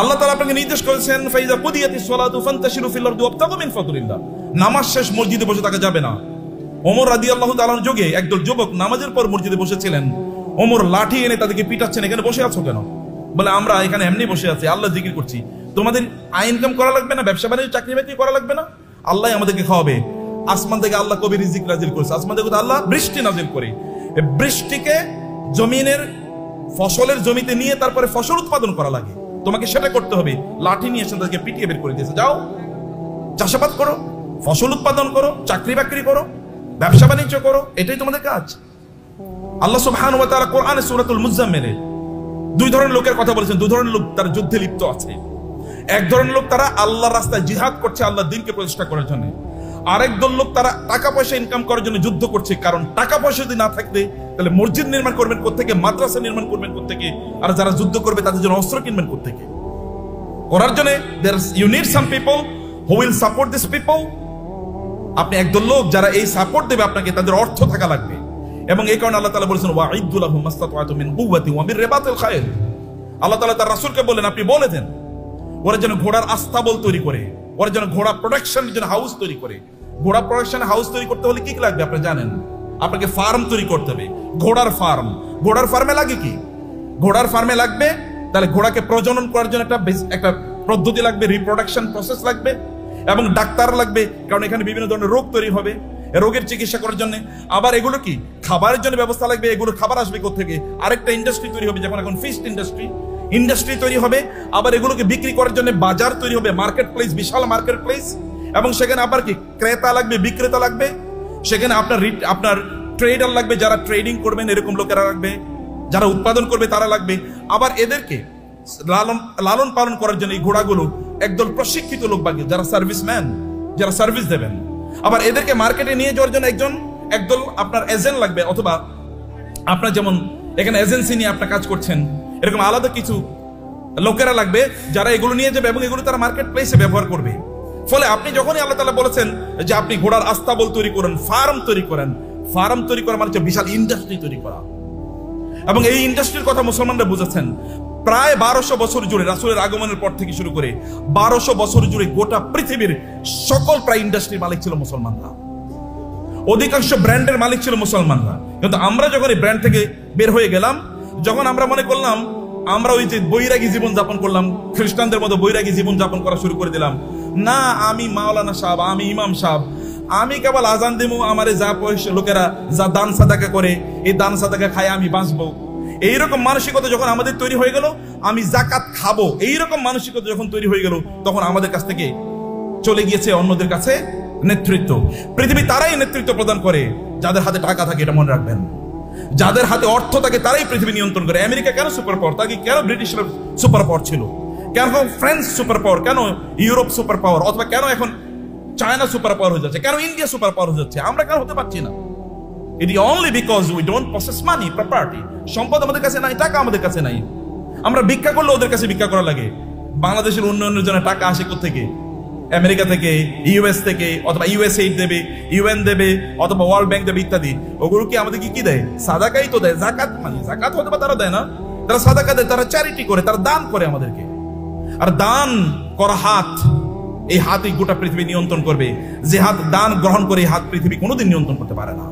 আল্লাহ তাআলা আপনাকে নির্দেশ করেছেন ফাইজা কুদিয়াতিস সালাতু ফান্তাশিরু ফিল আরদি ওয়াবতাগু মিন ফাদলিল্লাহ। নামাজ শেষ মসজিদে বসে থাকা যাবে না। ওমর রাদিয়াল্লাহু তাআলার যুগে একদল যুবক নামাজের পর মসজিদে বসেছিলেন। ওমর লাঠি এনে তাদেরকে পিটাচ্ছেন, এখানে বসে আছো কেন? বলে আমরা এখানে এমনি বসে আছি, আল্লাহ জিকির করছি। তোমাদের আয় ইনকাম করা লাগবে না, ব্যবসা বাণিজ্য চাকরি বাকরি করা লাগবে না, আল্লাহ আমাদেরকে খাওয়াবে। আসমান থেকে আল্লাহ কবি রিজিক নাজিল করেছে, আসমান থেকে আল্লাহ বৃষ্টি নাজিল করে। এই বৃষ্টিকে জমিনের ফসলের জমিতে নিয়ে তারপরে ফসল উৎপাদন করা লাগে, তোমাকে সেটা করতে হবে। লাঠি নিয়ে এসে তাদেরকে পিটিয়ে বের করে দিয়েছে, যাও চাষাবাদ করো, ফসল উৎপাদন করো, চাকরি বাকরি করো, ব্যবসা বাণিজ্য করো, এটাই তোমাদের কাজ। আল্লাহ সুবহানাহু ওয়া তাআলা কোরআনে সূরাতুল মুজাম্মিলে দুই ধরনের লোকের কথা বলেছেন। দুই ধরনের লোক তারা যুদ্ধে লিপ্ত আছে। এক ধরনের লোক তারা আল্লাহর রাস্তায় জিহাদ করছে আল্লাহর দ্বীনকে প্রতিষ্ঠা করার জন্য। আরেক দল লোক তারা টাকা পয়সা ইনকাম করার জন্য যুদ্ধ করছে। কারণ টাকা পয়সা যদি না থাকতে তাহলে মসজিদ নির্মাণ করবেন কোত্থেকে, মাদ্রাসা নির্মাণ করবেন কোত্থেকে, আর যারা যুদ্ধ করবে তাদের জন্য অস্ত্র কিনবেন কোত্থেকে? করার জন্য you need some people who will support this people. আপনি একদল লোক যারা এই সাপোর্ট দেবে আপনাকে, তাদের অর্থ থাকা লাগবে। এবং এই কারণে আল্লাহ তাআলা বলেছেন ওয়াইদু লাহুম মাসতাতা'তুম মিন কুওয়াতি ওয়া মিন রিবাতিল খায়ল। আল্লাহ তাআলা তার রাসূলকে বলেন আপনি বলে দেন ওরা যেন ঘোড়ার আস্তাবল তৈরি করে, ওরা যেন ঘোড়া প্রোডাকশনের জন্য হাউস তৈরি করে। ঘোড়া প্রোডাকশন হাউস তৈরি করতে হলে কি লাগবে আপনি জানেন? আপনাকে ফার্ম তৈরি করতে হবে, ঘোড়ার ফার্ম। ঘোড়ার ফার্মে লাগে কি? ঘোড়ার ফার্মে লাগবে তাহলে ঘোড়াকে প্রজনন করার জন্য একটা পদ্ধতি লাগবে, রিপ্রোডাকশন প্রসেস লাগবে, এবং ডাক্তার লাগবে, কারণ এখানে বিভিন্ন ধরনের রোগ তৈরি হবে, রোগের চিকিৎসা করার জন্য। আবার এগুলো কি খাবারের জন্য ব্যবস্থা লাগবে, এগুলো খাবার আসবে কোত্থেকে? আরেকটা ইন্ডাস্ট্রি তৈরি হবে, যেমন এখন ফিশ ইন্ডাস্ট্রি তৈরি হবে। আবার এগুলোকে বিক্রি করার জন্য বাজার তৈরি হবে, মার্কেট প্লেস, বিশাল মার্কেট প্লেস। এবং সেখানে আবার কি ক্রেতা লাগবে, বিক্রেতা লাগবে, সেখানে আপনার ট্রেডার লাগবে, যারা ট্রেডিং করবেন এরকম লোকেরা লাগবে, যারা উৎপাদন করবে তারা লাগবে। আবার এদেরকে লালন পালন করার জন্য এই ঘোড়াগুলো একদল প্রশিক্ষিত লোক লাগবে, যারা সার্ভিসম্যান, যারা সার্ভিস দেবেন। আবার এদেরকে মার্কেটে নিয়ে যাওয়ার জন্য একদল আপনার এজেন্ট লাগবে, অথবা আপনার যেমন এখানে এজেন্সি নিয়ে আপনার কাজ করছেন, এরকম আলাদা কিছু লোকেরা লাগবে যারা এগুলো নিয়ে যাবে এবং এগুলো তারা মার্কেট প্লেসে ব্যবহার করবে। ফলে আপনি যখনই আল্লাহ তাআলা বলেছেন যে আপনি ঘোড়ার আস্তাবল তৈরি করেন, ফার্ম তৈরি করেন, ফার্ম তৈরি করা মানে হচ্ছে বিশাল ইন্ডাস্ট্রি তৈরি করা। এবং এই ইন্ডাস্ট্রির কথা মুসলমানরা বুঝেছেন। প্রায় 1200 বছর জুড়ে রাসূলের আগমনের পর থেকে শুরু করে 1200 বছর জুড়ে গোটা পৃথিবীর সকল প্রায় ইন্ডাস্ট্রির মালিক ছিল মুসলমানরা, অধিকাংশ ব্র্যান্ডের মালিক ছিল মুসলমানরা। কিন্তু আমরা যখন এই ব্র্যান্ড থেকে বের হয়ে গেলাম, যখন আমরা মনে করলাম আমরা ওই যে বৈরাগী জীবন যাপন করলাম, খ্রিস্টানদের মতো বৈরাগী জীবন যাপন করা শুরু করে দিলাম। না, আমি মাওলানা সাহেব, আমি ইমাম সাহেব, আমি কেবল আজান দেবো, আমারে যা পয়সা লোকেরা যা দান সাদাকা করে এই দান সাদাকা খায় আমি বাঁচবো, এইরকম মানসিকতা যখন আমাদের তৈরি হয়ে গেল, আমি যাকাত খাবো, এইরকম মানসিকতা যখন তৈরি হয়ে গেল, তখন আমাদের কাছ থেকে চলে গিয়েছে অন্যদের কাছে নেতৃত্ব। পৃথিবী তারাই নেতৃত্ব প্রদান করে যাদের হাতে টাকা থাকে, এটা মনে রাখবেন। যাদের হাতে অর্থ থাকে তারাই পৃথিবী নিয়ন্ত্রণ করে। আমেরিকা কেন সুপার পাওয়ার? তাকে কেন ব্রিটিশরা সুপার পাওয়ার ছিল? কেন ফ্রান্স সুপার পাওয়ার? কেন ইউরোপ সুপার পাওয়ার? অথবা কেন এখন চায়না সুপার পাওয়ার হয়ে যাচ্ছে? কেন ইন্ডিয়া সুপার পাওয়ার হয়ে যাচ্ছে? আমরা কেন হতে পারছি না? It is only because we don't possess money, property. সম্পদ আমাদের কাছে নাই, টাকা আমাদের কাছে নাই। আমরা ভিক্ষা করলে ওদের কাছে ভিক্ষা করা লাগে। বাংলাদেশের উন্নয়নের জন্য টাকা আসে কোত্থেকে? আমেরিকা থেকে, ইউএস থেকে, অথবা ইউএসএইড দেবে, ইউএন দেবে, অথবা ওয়ার্ল্ড ব্যাংক দেবে ইত্যাদি। ওগুলো কি আমাদেরকে কি দেয়? সাদাকাই তো দেয়, জাকাত। মানে জাকাত হয়তো বা তারা দেয় না, তারা সাদাকা দেয়, তারা চ্যারিটি করে, তারা দান করে আমাদেরকে। আর দান করা হাত, এই হাতই গোটা পৃথিবী নিয়ন্ত্রণ করবে। যে হাত দান গ্রহণ করে, এই হাত পৃথিবী কোনোদিন নিয়ন্ত্রণ করতে পারে না।